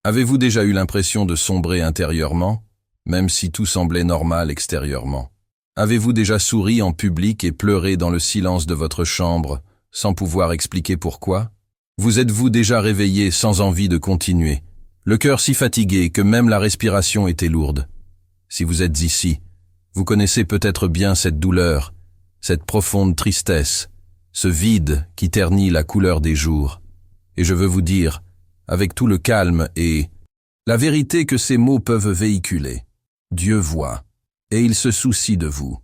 Avez-vous déjà eu l'impression de sombrer intérieurement, même si tout semblait normal extérieurement? Avez-vous déjà souri en public et pleuré dans le silence de votre chambre, sans pouvoir expliquer pourquoi? Vous êtes-vous déjà réveillé sans envie de continuer, le cœur si fatigué que même la respiration était lourde? Si vous êtes ici, vous connaissez peut-être bien cette douleur, cette profonde tristesse, ce vide qui ternit la couleur des jours. Et je veux vous dire, avec tout le calme et la vérité que ces mots peuvent véhiculer, Dieu voit, et il se soucie de vous.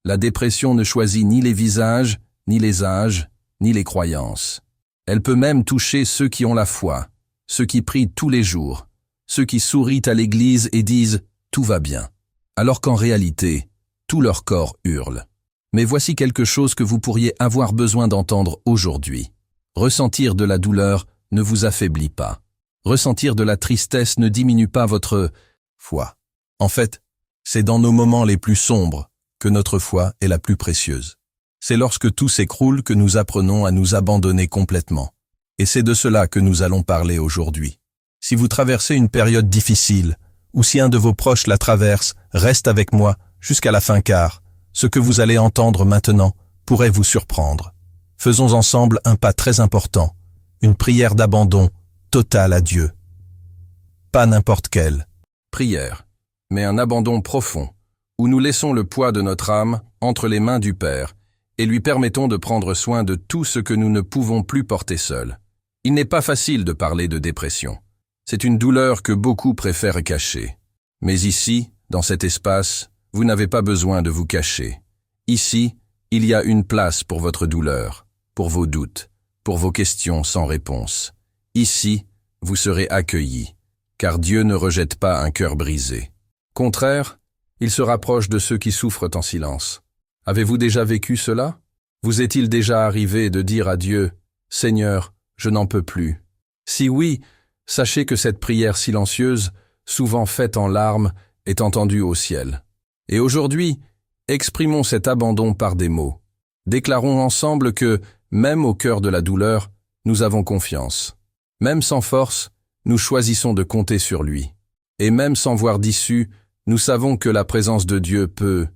La dépression ne choisit ni les visages, ni les âges, ni les croyances. Elle peut même toucher ceux qui ont la foi, ceux qui prient tous les jours, ceux qui sourient à l'église et disent « tout va bien », alors qu'en réalité, tout leur corps hurle. Mais voici quelque chose que vous pourriez avoir besoin d'entendre aujourd'hui. Ressentir de la douleur ne vous affaiblit pas. Ressentir de la tristesse ne diminue pas votre foi. En fait, c'est dans nos moments les plus sombres que notre foi est la plus précieuse. C'est lorsque tout s'écroule que nous apprenons à nous abandonner complètement. Et c'est de cela que nous allons parler aujourd'hui. Si vous traversez une période difficile, ou si un de vos proches la traverse, reste avec moi jusqu'à la fin car ce que vous allez entendre maintenant pourrait vous surprendre. Faisons ensemble un pas très important, une prière d'abandon total à Dieu. Pas n'importe quelle prière, mais un abandon profond, où nous laissons le poids de notre âme entre les mains du Père et lui permettons de prendre soin de tout ce que nous ne pouvons plus porter seuls. Il n'est pas facile de parler de dépression. C'est une douleur que beaucoup préfèrent cacher. Mais ici, dans cet espace, vous n'avez pas besoin de vous cacher. Ici, il y a une place pour votre douleur, pour vos doutes, pour vos questions sans réponse. Ici, vous serez accueillis, car Dieu ne rejette pas un cœur brisé. Contraire, il se rapproche de ceux qui souffrent en silence. Avez-vous déjà vécu cela? Vous est-il déjà arrivé de dire à Dieu, « Seigneur, je n'en peux plus ». Si oui, sachez que cette prière silencieuse, souvent faite en larmes, est entendue au ciel. Et aujourd'hui, exprimons cet abandon par des mots. Déclarons ensemble que, même au cœur de la douleur, nous avons confiance. Même sans force, nous choisissons de compter sur lui. Et même sans voir d'issue, nous savons que la présence de Dieu peut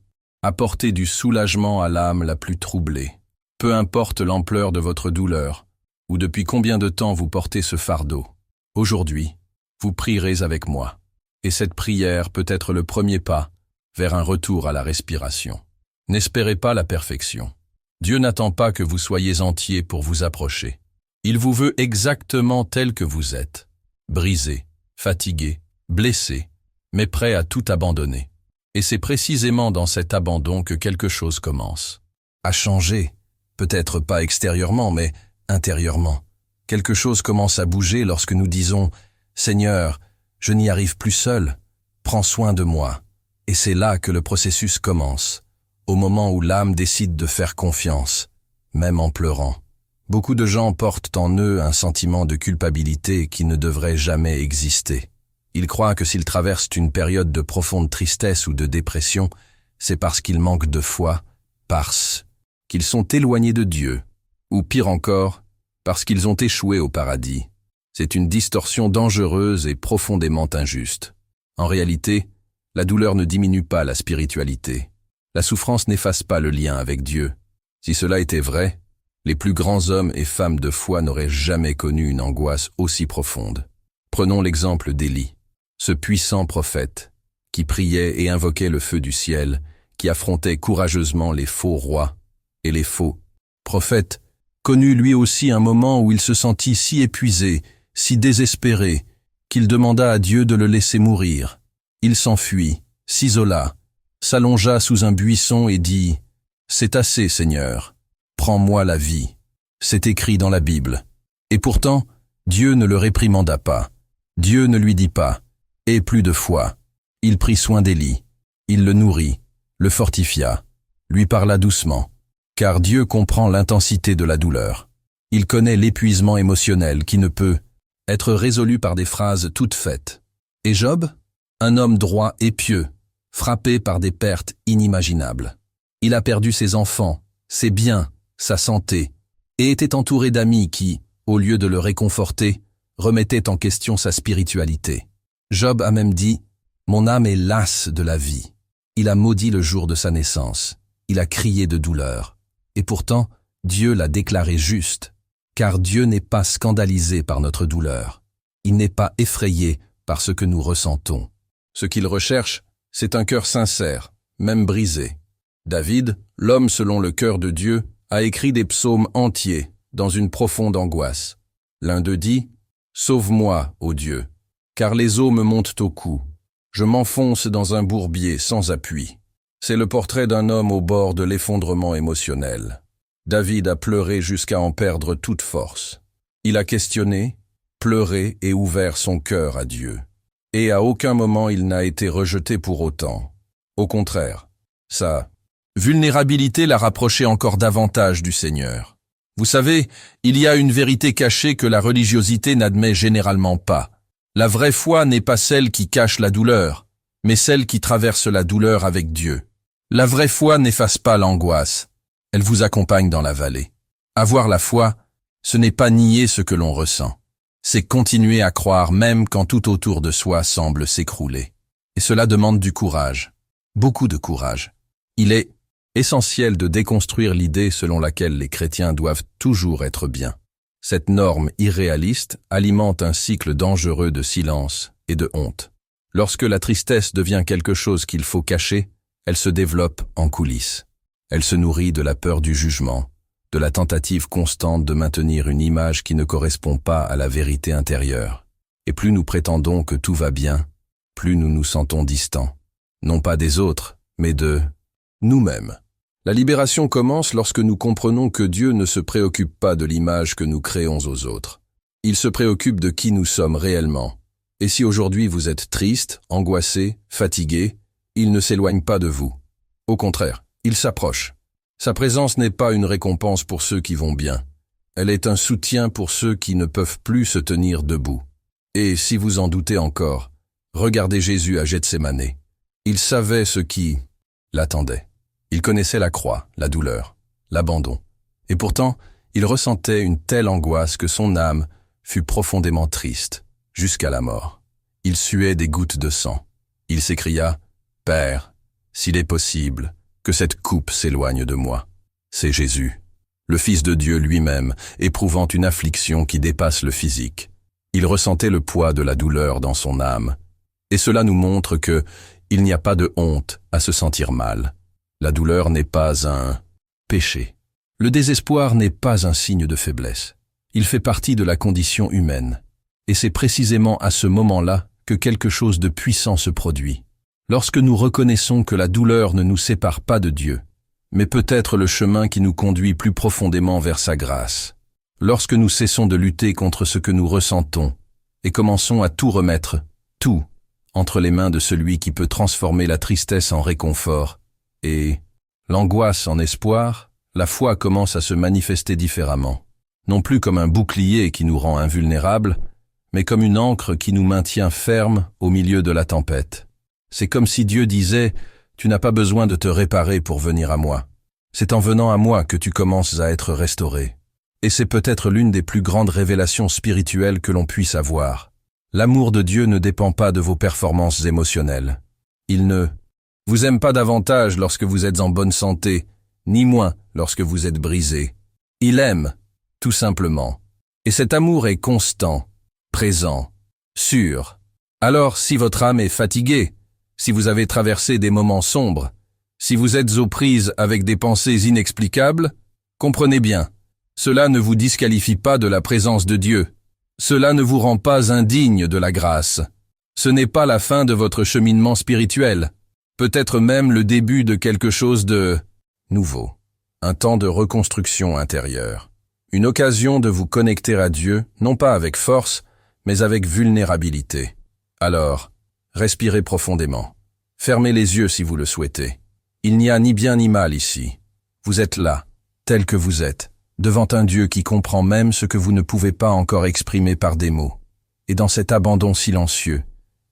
apporter du soulagement à l'âme la plus troublée. Peu importe l'ampleur de votre douleur, ou depuis combien de temps vous portez ce fardeau. Aujourd'hui, vous prierez avec moi. Et cette prière peut être le premier pas vers un retour à la respiration. N'espérez pas la perfection. Dieu n'attend pas que vous soyez entier pour vous approcher. Il vous veut exactement tel que vous êtes, brisé, fatigué, blessé, mais prêt à tout abandonner. Et c'est précisément dans cet abandon que quelque chose commence à changer, peut-être pas extérieurement, mais intérieurement. Quelque chose commence à bouger lorsque nous disons « Seigneur, je n'y arrive plus seul, prends soin de moi ». Et c'est là que le processus commence, au moment où l'âme décide de faire confiance, même en pleurant. Beaucoup de gens portent en eux un sentiment de culpabilité qui ne devrait jamais exister. Ils croient que s'ils traversent une période de profonde tristesse ou de dépression, c'est parce qu'ils manquent de foi, parce qu'ils sont éloignés de Dieu, ou pire encore, parce qu'ils ont échoué au paradis. C'est une distorsion dangereuse et profondément injuste. En réalité, la douleur ne diminue pas la spiritualité. La souffrance n'efface pas le lien avec Dieu. Si cela était vrai, les plus grands hommes et femmes de foi n'auraient jamais connu une angoisse aussi profonde. Prenons l'exemple d'Élie, ce puissant prophète, qui priait et invoquait le feu du ciel, qui affrontait courageusement les faux rois et les faux prophètes, connut lui aussi un moment où il se sentit si épuisé, si désespéré, qu'il demanda à Dieu de le laisser mourir. Il s'enfuit, s'isola, s'allongea sous un buisson et dit « C'est assez, Seigneur, prends-moi la vie ». C'est écrit dans la Bible. Et pourtant, Dieu ne le réprimanda pas. Dieu ne lui dit pas « Aie plus de foi ». Il prit soin d'Élie. Il le nourrit, le fortifia, lui parla doucement, car Dieu comprend l'intensité de la douleur. Il connaît l'épuisement émotionnel qui ne peut être résolu par des phrases toutes faites. Et Job ? Un homme droit et pieux, frappé par des pertes inimaginables. Il a perdu ses enfants, ses biens, sa santé, et était entouré d'amis qui, au lieu de le réconforter, remettait en question sa spiritualité. Job a même dit « Mon âme est lasse de la vie ». Il a maudit le jour de sa naissance. Il a crié de douleur. Et pourtant, Dieu l'a déclaré juste, car Dieu n'est pas scandalisé par notre douleur. Il n'est pas effrayé par ce que nous ressentons. Ce qu'il recherche, c'est un cœur sincère, même brisé. David, l'homme selon le cœur de Dieu, a écrit des psaumes entiers dans une profonde angoisse. L'un d'eux dit « Sauve-moi, ô Dieu, car les eaux me montent au cou. Je m'enfonce dans un bourbier sans appui. » C'est le portrait d'un homme au bord de l'effondrement émotionnel. David a pleuré jusqu'à en perdre toute force. Il a questionné, pleuré et ouvert son cœur à Dieu. Et à aucun moment il n'a été rejeté pour autant. Au contraire, sa vulnérabilité l'a rapproché encore davantage du Seigneur. Vous savez, il y a une vérité cachée que la religiosité n'admet généralement pas. La vraie foi n'est pas celle qui cache la douleur, mais celle qui traverse la douleur avec Dieu. La vraie foi n'efface pas l'angoisse, elle vous accompagne dans la vallée. Avoir la foi, ce n'est pas nier ce que l'on ressent, c'est continuer à croire même quand tout autour de soi semble s'écrouler. Et cela demande du courage, beaucoup de courage. Il est essentiel de déconstruire l'idée selon laquelle les chrétiens doivent toujours être bien. Cette norme irréaliste alimente un cycle dangereux de silence et de honte. Lorsque la tristesse devient quelque chose qu'il faut cacher, elle se développe en coulisses. Elle se nourrit de la peur du jugement, de la tentative constante de maintenir une image qui ne correspond pas à la vérité intérieure. Et plus nous prétendons que tout va bien, plus nous nous sentons distants, non pas des autres, mais de nous-mêmes. La libération commence lorsque nous comprenons que Dieu ne se préoccupe pas de l'image que nous créons aux autres. Il se préoccupe de qui nous sommes réellement. Et si aujourd'hui vous êtes triste, angoissé, fatigué, il ne s'éloigne pas de vous. Au contraire, il s'approche. Sa présence n'est pas une récompense pour ceux qui vont bien. Elle est un soutien pour ceux qui ne peuvent plus se tenir debout. Et si vous en doutez encore, regardez Jésus à Gethsémane. Il savait ce qui l'attendait. Il connaissait la croix, la douleur, l'abandon. Et pourtant, il ressentait une telle angoisse que son âme fut profondément triste, jusqu'à la mort. Il suait des gouttes de sang. Il s'écria « Père, s'il est possible, que cette coupe s'éloigne de moi. » C'est Jésus, le Fils de Dieu lui-même, éprouvant une affliction qui dépasse le physique. Il ressentait le poids de la douleur dans son âme. Et cela nous montre que il n'y a pas de honte à se sentir mal. La douleur n'est pas un péché. Le désespoir n'est pas un signe de faiblesse. Il fait partie de la condition humaine. Et c'est précisément à ce moment-là que quelque chose de puissant se produit. Lorsque nous reconnaissons que la douleur ne nous sépare pas de Dieu, mais peut-être le chemin qui nous conduit plus profondément vers sa grâce. Lorsque nous cessons de lutter contre ce que nous ressentons et commençons à tout remettre, tout, entre les mains de celui qui peut transformer la tristesse en réconfort et l'angoisse en espoir, la foi commence à se manifester différemment. Non plus comme un bouclier qui nous rend invulnérables, mais comme une ancre qui nous maintient fermes au milieu de la tempête. C'est comme si Dieu disait « Tu n'as pas besoin de te réparer pour venir à moi. C'est en venant à moi que tu commences à être restauré. » Et c'est peut-être l'une des plus grandes révélations spirituelles que l'on puisse avoir. L'amour de Dieu ne dépend pas de vos performances émotionnelles. Il ne vous aime pas davantage lorsque vous êtes en bonne santé, ni moins lorsque vous êtes brisé. Il aime, tout simplement. Et cet amour est constant, présent, sûr. Alors, si votre âme est fatiguée, si vous avez traversé des moments sombres, si vous êtes aux prises avec des pensées inexplicables, comprenez bien, cela ne vous disqualifie pas de la présence de Dieu. Cela ne vous rend pas indigne de la grâce. Ce n'est pas la fin de votre cheminement spirituel. Peut-être même le début de quelque chose de nouveau. Un temps de reconstruction intérieure. Une occasion de vous connecter à Dieu, non pas avec force, mais avec vulnérabilité. Alors, respirez profondément. Fermez les yeux si vous le souhaitez. Il n'y a ni bien ni mal ici. Vous êtes là, tel que vous êtes, devant un Dieu qui comprend même ce que vous ne pouvez pas encore exprimer par des mots. Et dans cet abandon silencieux,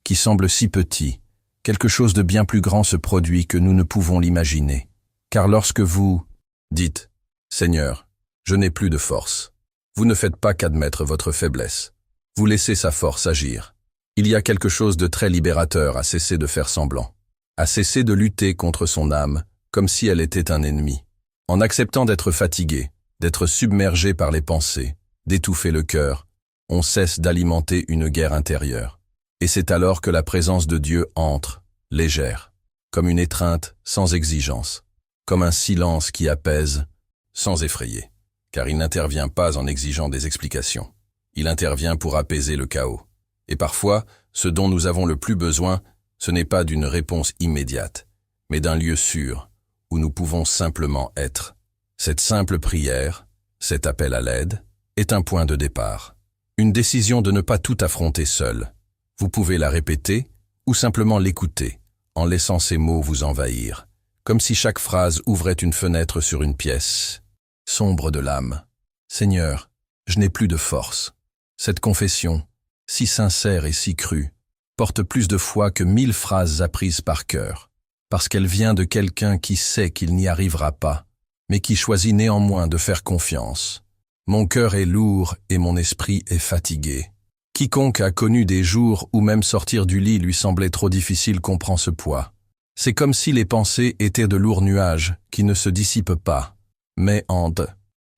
qui semble si petit, quelque chose de bien plus grand se produit que nous ne pouvons l'imaginer. Car lorsque vous dites « Seigneur, je n'ai plus de force », vous ne faites pas qu'admettre votre faiblesse. Vous laissez sa force agir. Il y a quelque chose de très libérateur à cesser de faire semblant, à cesser de lutter contre son âme, comme si elle était un ennemi. En acceptant d'être fatigué, d'être submergé par les pensées, d'étouffer le cœur, on cesse d'alimenter une guerre intérieure. Et c'est alors que la présence de Dieu entre, légère, comme une étreinte sans exigence, comme un silence qui apaise, sans effrayer. Car il n'intervient pas en exigeant des explications. Il intervient pour apaiser le chaos. Et parfois, ce dont nous avons le plus besoin, ce n'est pas d'une réponse immédiate, mais d'un lieu sûr, où nous pouvons simplement être. Cette simple prière, cet appel à l'aide, est un point de départ. Une décision de ne pas tout affronter seul. Vous pouvez la répéter ou simplement l'écouter, en laissant ces mots vous envahir, comme si chaque phrase ouvrait une fenêtre sur une pièce. Sombre de l'âme. Seigneur, je n'ai plus de force. Cette confession, si sincère et si crue, porte plus de foi que 1000 phrases apprises par cœur, parce qu'elle vient de quelqu'un qui sait qu'il n'y arrivera pas, mais qui choisit néanmoins de faire confiance. Mon cœur est lourd et mon esprit est fatigué. Quiconque a connu des jours où même sortir du lit lui semblait trop difficile comprend ce poids. C'est comme si les pensées étaient de lourds nuages qui ne se dissipent pas, mais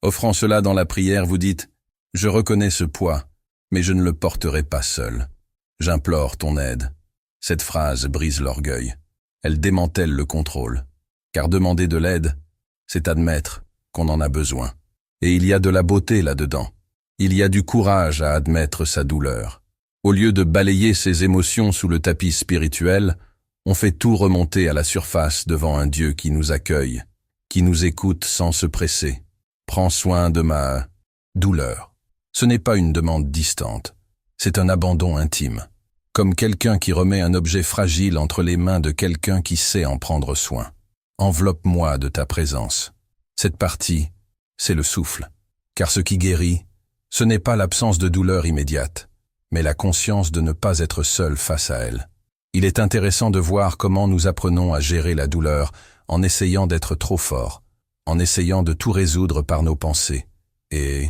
offrant cela dans la prière, vous dites « Je reconnais ce poids, mais je ne le porterai pas seul. J'implore ton aide. » Cette phrase brise l'orgueil. Elle démantèle le contrôle. Car demander de l'aide, c'est admettre qu'on en a besoin. Et il y a de la beauté là-dedans. Il y a du courage à admettre sa douleur. Au lieu de balayer ses émotions sous le tapis spirituel, on fait tout remonter à la surface devant un Dieu qui nous accueille, qui nous écoute sans se presser. Prends soin de ma douleur. Ce n'est pas une demande distante, c'est un abandon intime, comme quelqu'un qui remet un objet fragile entre les mains de quelqu'un qui sait en prendre soin. Enveloppe-moi de ta présence. Cette partie, c'est le souffle, car ce qui guérit, ce n'est pas l'absence de douleur immédiate, mais la conscience de ne pas être seul face à elle. Il est intéressant de voir comment nous apprenons à gérer la douleur en essayant d'être trop forts, en essayant de tout résoudre par nos pensées et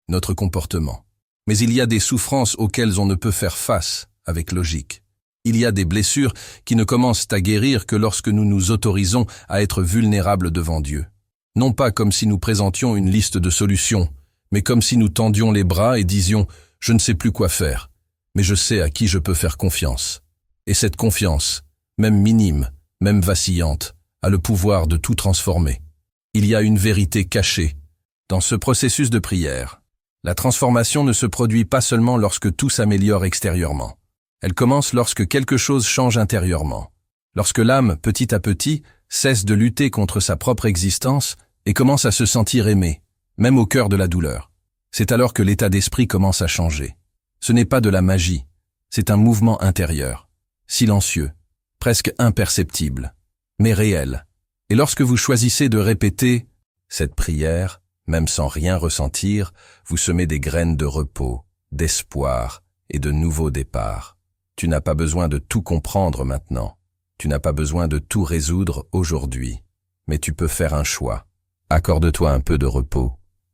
notre comportement. Mais il y a des souffrances auxquelles on ne peut faire face avec logique. Il y a des blessures qui ne commencent à guérir que lorsque nous nous autorisons à être vulnérables devant Dieu. Non pas comme si nous présentions une liste de solutions, mais comme si nous tendions les bras et disions « Je ne sais plus quoi faire, mais je sais à qui je peux faire confiance. » Et cette confiance, même minime, même vacillante, a le pouvoir de tout transformer. Il y a une vérité cachée dans ce processus de prière. La transformation ne se produit pas seulement lorsque tout s'améliore extérieurement. Elle commence lorsque quelque chose change intérieurement. Lorsque l'âme, petit à petit, cesse de lutter contre sa propre existence et commence à se sentir aimée, même au cœur de la douleur. C'est alors que l'état d'esprit commence à changer. Ce n'est pas de la magie, c'est un mouvement intérieur, silencieux, presque imperceptible, mais réel. Et lorsque vous choisissez de répéter cette prière, même sans rien ressentir, vous semez des graines de repos, d'espoir et de nouveaux départs. Tu n'as pas besoin de tout comprendre maintenant. Tu n'as pas besoin de tout résoudre aujourd'hui. Mais tu peux faire un choix. Accorde-toi un peu de repos.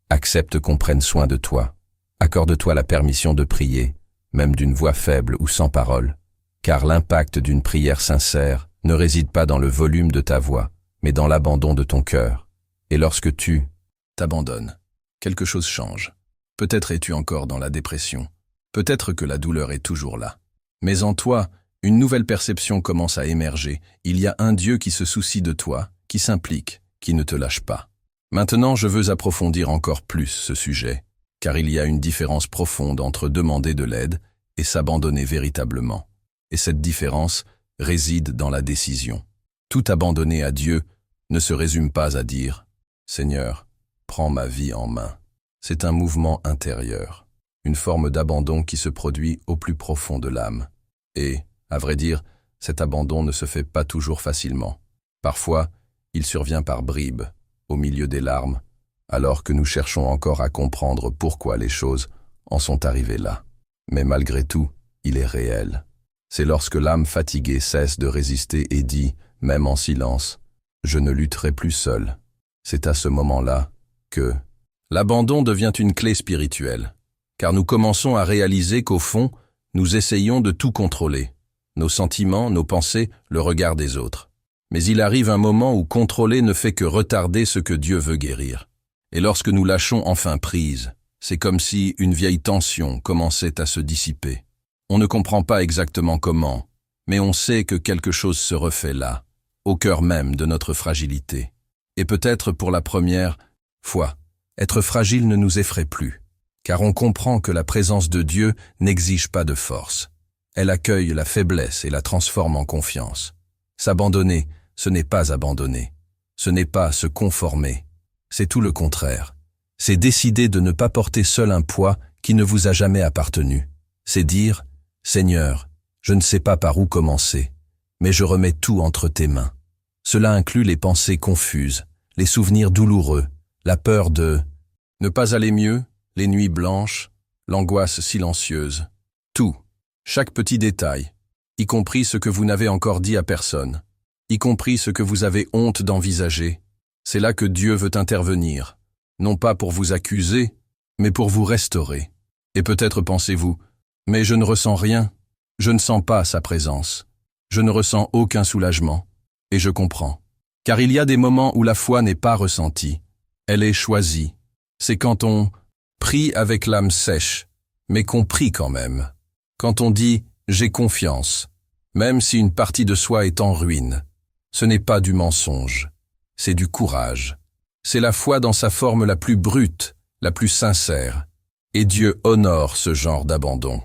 Accepte qu'on prenne soin de toi. Accorde-toi la permission de prier, même d'une voix faible ou sans parole. Car l'impact d'une prière sincère ne réside pas dans le volume de ta voix, mais dans l'abandon de ton cœur. Et lorsque tu t'abandonnes, quelque chose change. Peut-être es-tu encore dans la dépression. Peut-être que la douleur est toujours là. Mais en toi, une nouvelle perception commence à émerger. Il y a un Dieu qui se soucie de toi, qui s'implique, qui ne te lâche pas. Maintenant, je veux approfondir encore plus ce sujet, car il y a une différence profonde entre demander de l'aide et s'abandonner véritablement. Et cette différence réside dans la décision. Tout abandonner à Dieu ne se résume pas à dire « Seigneur, prends ma vie en main ». C'est un mouvement intérieur, une forme d'abandon qui se produit au plus profond de l'âme. Et, à vrai dire, cet abandon ne se fait pas toujours facilement. Parfois, il survient par bribes, au milieu des larmes, alors que nous cherchons encore à comprendre pourquoi les choses en sont arrivées là. Mais malgré tout, il est réel. C'est lorsque l'âme fatiguée cesse de résister et dit, même en silence, « Je ne lutterai plus seul ». C'est à ce moment-là que l'abandon devient une clé spirituelle. car nous commençons à réaliser qu'au fond, nous essayons de tout contrôler, nos sentiments, nos pensées, le regard des autres. Mais il arrive un moment où contrôler ne fait que retarder ce que Dieu veut guérir. Et lorsque nous lâchons enfin prise, c'est comme si une vieille tension commençait à se dissiper. On ne comprend pas exactement comment, mais on sait que quelque chose se refait là, au cœur même de notre fragilité. Et peut-être pour la première fois, être fragile ne nous effraie plus, car on comprend que la présence de Dieu n'exige pas de force. Elle accueille la faiblesse et la transforme en confiance. S'abandonner, ce n'est pas abandonner. Ce n'est pas se conformer. C'est tout le contraire. C'est décider de ne pas porter seul un poids qui ne vous a jamais appartenu. C'est dire, Seigneur, je ne sais pas par où commencer, mais je remets tout entre tes mains. Cela inclut les pensées confuses, les souvenirs douloureux, la peur de ne pas aller mieux, les nuits blanches, l'angoisse silencieuse. Tout, chaque petit détail, y compris ce que vous n'avez encore dit à personne, y compris ce que vous avez honte d'envisager. C'est là que Dieu veut intervenir, non pas pour vous accuser, mais pour vous restaurer. Et peut-être pensez-vous, mais je ne ressens rien, je ne sens pas sa présence, je ne ressens aucun soulagement, et je comprends. Car il y a des moments où la foi n'est pas ressentie, elle est choisie. C'est quand on prie avec l'âme sèche, mais qu'on prie quand même. Quand on dit « j'ai confiance », même si une partie de soi est en ruine. Ce n'est pas du mensonge, c'est du courage. C'est la foi dans sa forme la plus brute, la plus sincère. Et Dieu honore ce genre d'abandon,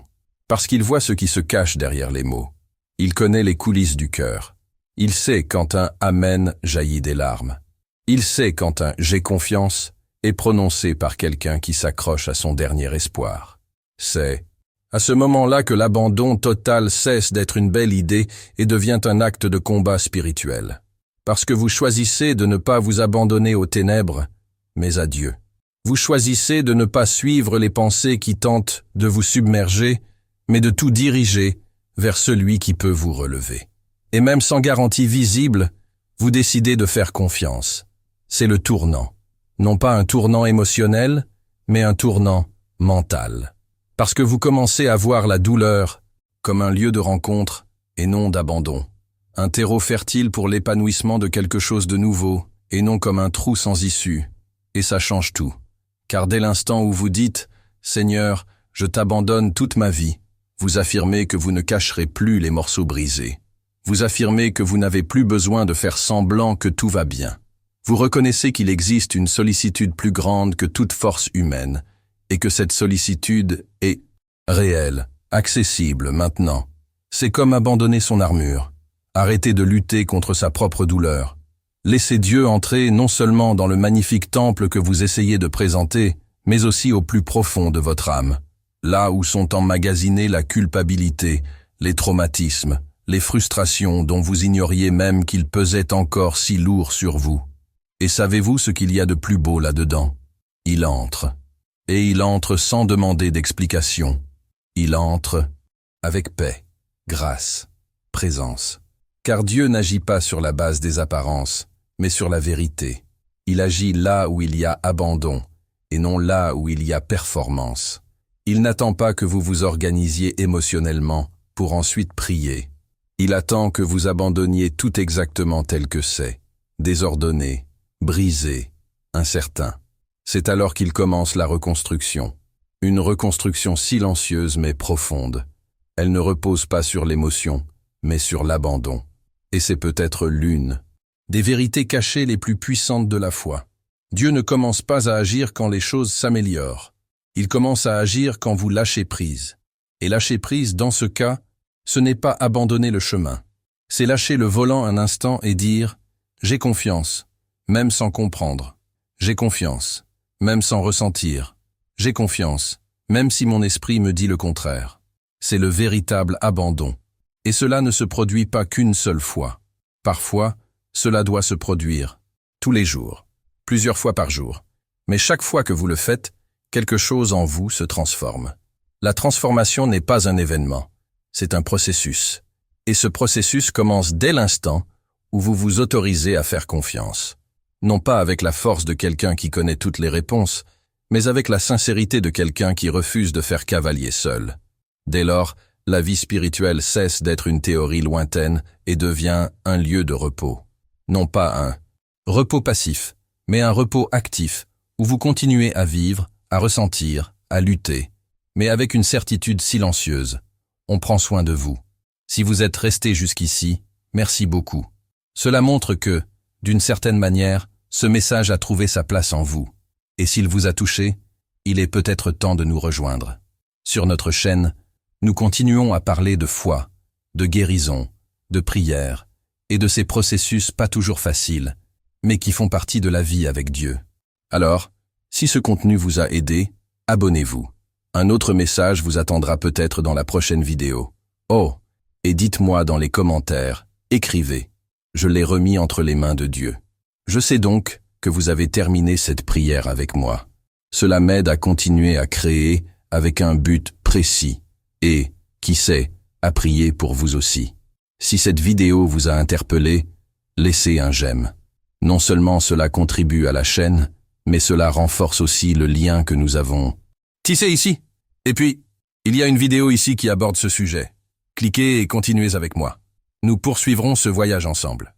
parce qu'il voit ce qui se cache derrière les mots. Il connaît les coulisses du cœur. Il sait quand un « Amen » jaillit des larmes. Il sait quand un « j'ai confiance » est prononcé par quelqu'un qui s'accroche à son dernier espoir. C'est à ce moment-là que l'abandon total cesse d'être une belle idée et devient un acte de combat spirituel. Parce que vous choisissez de ne pas vous abandonner aux ténèbres, mais à Dieu. Vous choisissez de ne pas suivre les pensées qui tentent de vous submerger, mais de tout diriger vers celui qui peut vous relever. Et même sans garantie visible, vous décidez de faire confiance. C'est le tournant. Non pas un tournant émotionnel, mais un tournant mental. Parce que vous commencez à voir la douleur comme un lieu de rencontre et non d'abandon. Un terreau fertile pour l'épanouissement de quelque chose de nouveau et non comme un trou sans issue. Et ça change tout. Car dès l'instant où vous dites « Seigneur, je t'abandonne toute ma vie », vous affirmez que vous ne cacherez plus les morceaux brisés. Vous affirmez que vous n'avez plus besoin de faire semblant que tout va bien. Vous reconnaissez qu'il existe une sollicitude plus grande que toute force humaine, et que cette sollicitude est réelle, accessible maintenant. C'est comme abandonner son armure, arrêter de lutter contre sa propre douleur. Laissez Dieu entrer non seulement dans le magnifique temple que vous essayez de présenter, mais aussi au plus profond de votre âme, là où sont emmagasinés la culpabilité, les traumatismes, les frustrations dont vous ignoriez même qu'ils pesaient encore si lourds sur vous. Et savez-vous ce qu'il y a de plus beau là-dedans? Il entre. Et il entre sans demander d'explication. Il entre avec paix, grâce, présence. Car Dieu n'agit pas sur la base des apparences, mais sur la vérité. Il agit là où il y a abandon, et non là où il y a performance. Il n'attend pas que vous vous organisiez émotionnellement pour ensuite prier. Il attend que vous abandonniez tout exactement tel que c'est, désordonné, brisé, incertain. C'est alors qu'il commence la reconstruction. Une reconstruction silencieuse mais profonde. Elle ne repose pas sur l'émotion, mais sur l'abandon. Et c'est peut-être l'une des vérités cachées les plus puissantes de la foi. Dieu ne commence pas à agir quand les choses s'améliorent. Il commence à agir quand vous lâchez prise. Et lâcher prise, dans ce cas, ce n'est pas abandonner le chemin. C'est lâcher le volant un instant et dire « j'ai confiance », même sans comprendre. « J'ai confiance », même sans ressentir. « J'ai confiance », même si mon esprit me dit le contraire. C'est le véritable abandon. Et cela ne se produit pas qu'une seule fois. Parfois, cela doit se produire tous les jours, plusieurs fois par jour. Mais chaque fois que vous le faites, quelque chose en vous se transforme. La transformation n'est pas un événement, c'est un processus. Et ce processus commence dès l'instant où vous vous autorisez à faire confiance. Non pas avec la force de quelqu'un qui connaît toutes les réponses, mais avec la sincérité de quelqu'un qui refuse de faire cavalier seul. Dès lors, la vie spirituelle cesse d'être une théorie lointaine et devient un lieu de repos. Non pas un repos passif, mais un repos actif, où vous continuez à vivre, à ressentir, à lutter, mais avec une certitude silencieuse. On prend soin de vous. Si vous êtes resté jusqu'ici, merci beaucoup. Cela montre que, d'une certaine manière, ce message a trouvé sa place en vous. Et s'il vous a touché, il est peut-être temps de nous rejoindre. Sur notre chaîne, nous continuons à parler de foi, de guérison, de prière, et de ces processus pas toujours faciles, mais qui font partie de la vie avec Dieu. Alors, si ce contenu vous a aidé, abonnez-vous. Un autre message vous attendra peut-être dans la prochaine vidéo. Oh, et dites-moi dans les commentaires, écrivez. Je l'ai remis entre les mains de Dieu. Je sais donc que vous avez terminé cette prière avec moi. Cela m'aide à continuer à créer avec un but précis et, qui sait, à prier pour vous aussi. Si cette vidéo vous a interpellé, laissez un j'aime. Non seulement cela contribue à la chaîne, mais cela renforce aussi le lien que nous avons tissé ici. Et puis, il y a une vidéo ici qui aborde ce sujet. Cliquez et continuez avec moi. Nous poursuivrons ce voyage ensemble.